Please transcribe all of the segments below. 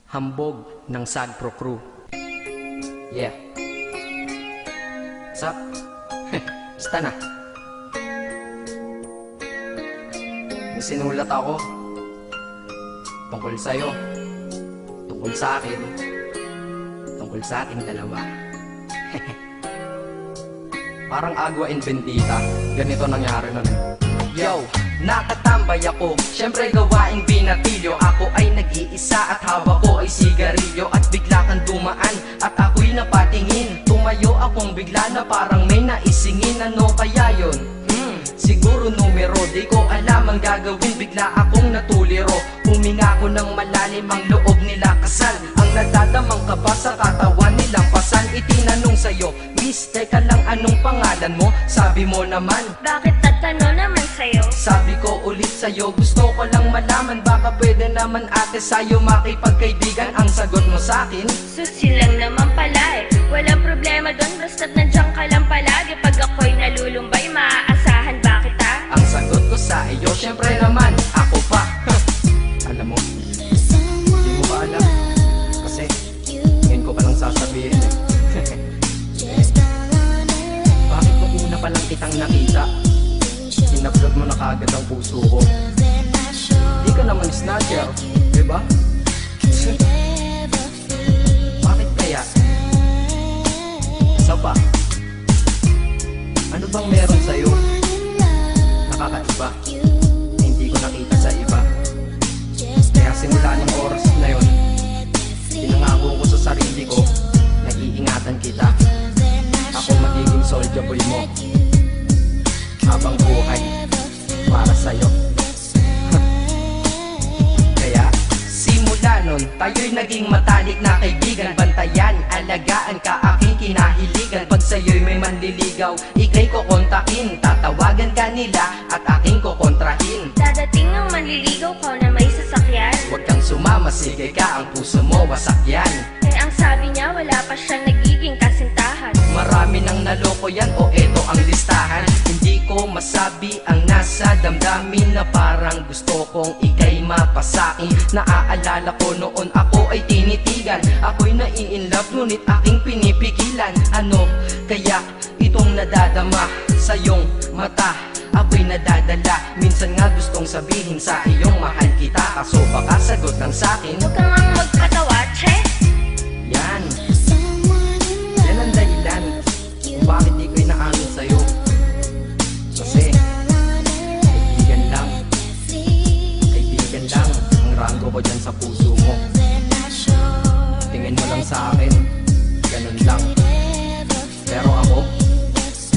Hambog ng Sagpro Crew. Yeah. What's up? Basta na. May sinulat ako tungkol sa'yo, tungkol sa akin, tungkol sa ating dalawa. Parang Agua and Bendita. Ganito nangyari nun. Yo! Nakatambay ako, syempre gawaing binatilyo. Ako ay nag-iisa at hawak ko ay sigarilyo. At bigla kang dumaan at ako'y napatingin. Tumayo akong bigla na parang may naisingin. Ano kaya yun? Siguro numero, di ko alam ang gagawin. Bigla akong natuliro. Huminga ko ng malalim, ang loob nila kasal. Ang nadadamang kaba sa katawan nilang pasan. Itinanong sa'yo, Miss, teka lang, anong pangalan mo? Sabi mo naman, bakit tatanong naman sa'yo? sabi ko ulit sa'yo, gusto ko lang malaman. Baka pwede naman ate sa'yo makipagkaibigan. Ang sagot mo sa'kin, Susi lang naman pala eh. Walang problema doon, basta't nandiyan ka lang palagi. Pag ako'y nalulumbay, maaasahan ba kita? ang sagot ko sa iyo, syempre naman, ako pa. Alam mo, hindi mo ba alam? Kasi, ngayon ko palang sasabihin eh. Bakit nung una pa lang kitang nakita, inablog mo na kaagad ang puso ko? Di ka naman snatcher, diba? Bakit kaya? Isa pa, ano bang meron sa'yo? Nakakaiba, na hindi ko nakita sa iba. Kaya simula ng oras na yun, pinangako ko sa sarili ko na iingatan kita. Ako magiging soldier boy mo habang buhay para sa'yo. Kaya simula nun, tayo'y naging matalik na kaibigan. Bantayan, alagaan ka, aking kinahiligan. Pag sa'yo'y may manliligaw, ika'y kukontakin. Tatawagan ka nila at aking kukontrahin. Dadating ng manliligaw ko na may sasakyan. Huwag kang sumama, sige ka, ang puso mo wasak yan. Eh ang sabi niya, wala pa siyang nagiging kasintahan. Marami nang naloko yan, o eto ang listahan. Hindi ko masabi ang nasa damdamin, na parang gusto kong ika'y mapasakin. Naaalala ko noon ako ay tinitigan, ako'y nai-inlove ngunit aking pinipigilan. Ano kaya itong nadadama sa iyong mata? Ako'y nadadala, minsan nga gustong sabihin sa iyong mahal kita. Kaso baka sagot lang sa'kin, Huwag kang ang magpatawa, che. yan ang dahilan kung bakit di ko inaamin sa'yo. Kasi kaibigan lang ang rango ko dyan sa puso mo. Tingin mo lang sa akin, ganun lang. Pero ako,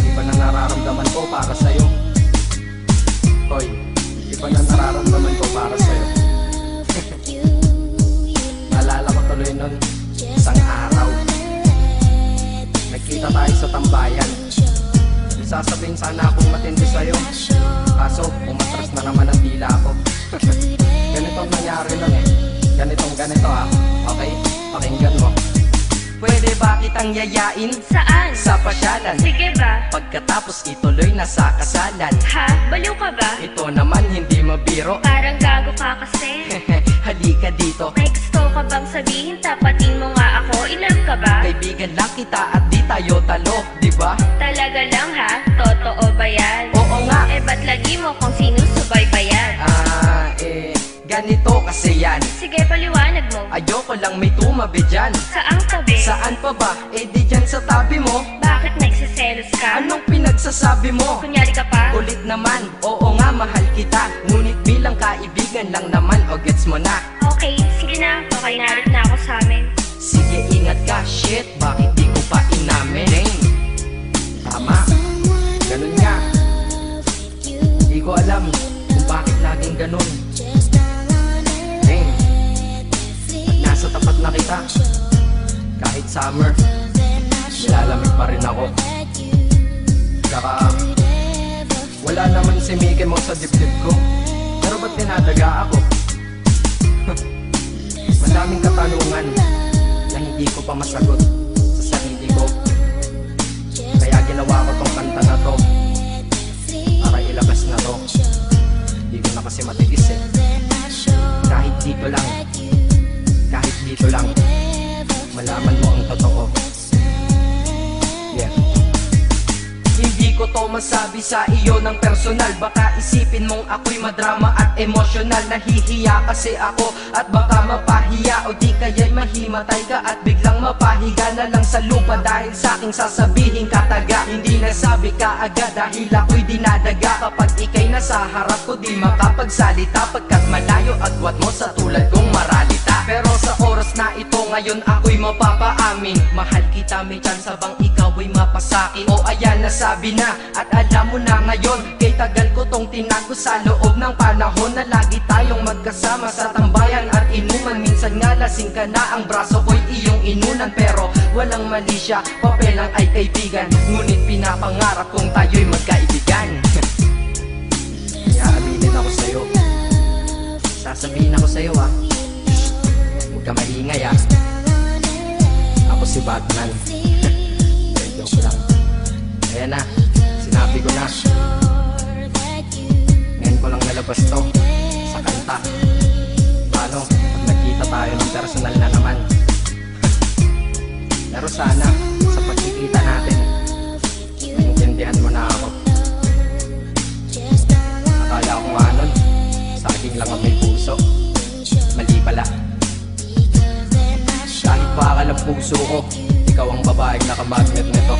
iba na nararamdaman ko para sa'yo. Hoy, iba na nararamdaman ko para sa'yo. Naalala ko tuloy nun, isang araw nagkita tayo sa tambayan. Sasabihin sana akong matindi sa'yo, kaso umatras na naman ang dila ko. Ganitong nangyari lang eh. Ganito ah. Okay, pakinggan mo. Pwede ba kitang yayain Saan? sa pasyalan? Sige ba? Pagkatapos ituloy na sa kasalan. Ha? Baliw ka ba? Ito naman hindi mabiro. Parang gago ka kasi. Halika dito, May gusto ka bang sabihin? Tapatin mo nga ako. I-love ka ba? kaibigan lang kita at di tayo talo, di ba? Talaga lang ha? Totoo ba yan? Oo nga. Eh ba't lagi mo kung sinusubaybayan? Ganito kasi yan. Sige, paliwanag mo. Ayoko lang may tumabi dyan. Saang tabi? Saan pa ba? Eh di dyan sa tabi mo. Bakit nagsiselos ka? Anong pinagsasabi mo? Kunyari ka pa? Ulit naman, oo nga mahal kita. Ngunit bilang kaibigan lang naman, o gets mo na. Okay, sige na. Okay, narit na ako sa amin. Sige ingat ka, shit, bakit di ko pa inamin? Dang, tama, ganun nga. Di ko alam kung bakit laging ganun. Dang, nasa tapat na kita. Kahit summer, nilalamig pa rin ako. Saka wala naman si Mickey mo sa dibdib ko. Pero ba't dinadaga ako? Madaming katanungan na hindi ko pa masagot sa sarili ko. Kaya ginawa ko tong kanta na to para ilabas na to. Hindi ko na kasi matiis eh. Kahit dito lang, kahit dito lang malaman mo ang totoo. Yeah. Hindi ko to masabi sa iyo ng personal. Baka isipin mong ako'y madrama at emosyonal. Nahihiya kasi ako at baka mapahiya, o di kaya'y mahimatay ka at biglang mapahiga na lang sa lupa dahil sa aking sasabihin kataga. Hindi nasabi ka agad dahil ako'y dinadaga. Kapag ika'y nasa harap ko di makapagsalita, pagkat malayo agwat mo sa tulad kong maralita. Pero sa oras na ito ngayon ako'y mapapaamin, mahal kita, may tsansa bang ikaw ay mapasakin? O ayan, nasabi na at alam mo na ngayon. Kay tagal ko tong tinago sa loob ng panahon na lagi tayong magkasama sa tambayan at inuman. Minsan nga lasing ka na, ang braso ko'y iyong inunan. Pero walang mali siya, papel lang ay kaibigan. Ngunit pinapangarap kong tayo'y magkaibigan. Kaya aminin ako sa'yo, sasabihin ako sa'yo ah, huwag ka maingay ah. Ako si Batman. Joke lang. Ayan na, sinabi ko na. Ngayon ko lang nalabas to sa kanta. Paano pag nagkita tayo ng personal na naman? Pero sana sa pagkikita natin maintindihan mo na ako. Akala ko nga nun saging lang ang may puso, mali pala. Kahit bakal ang puso ko, ikaw ang babaeng nakamagnet nito.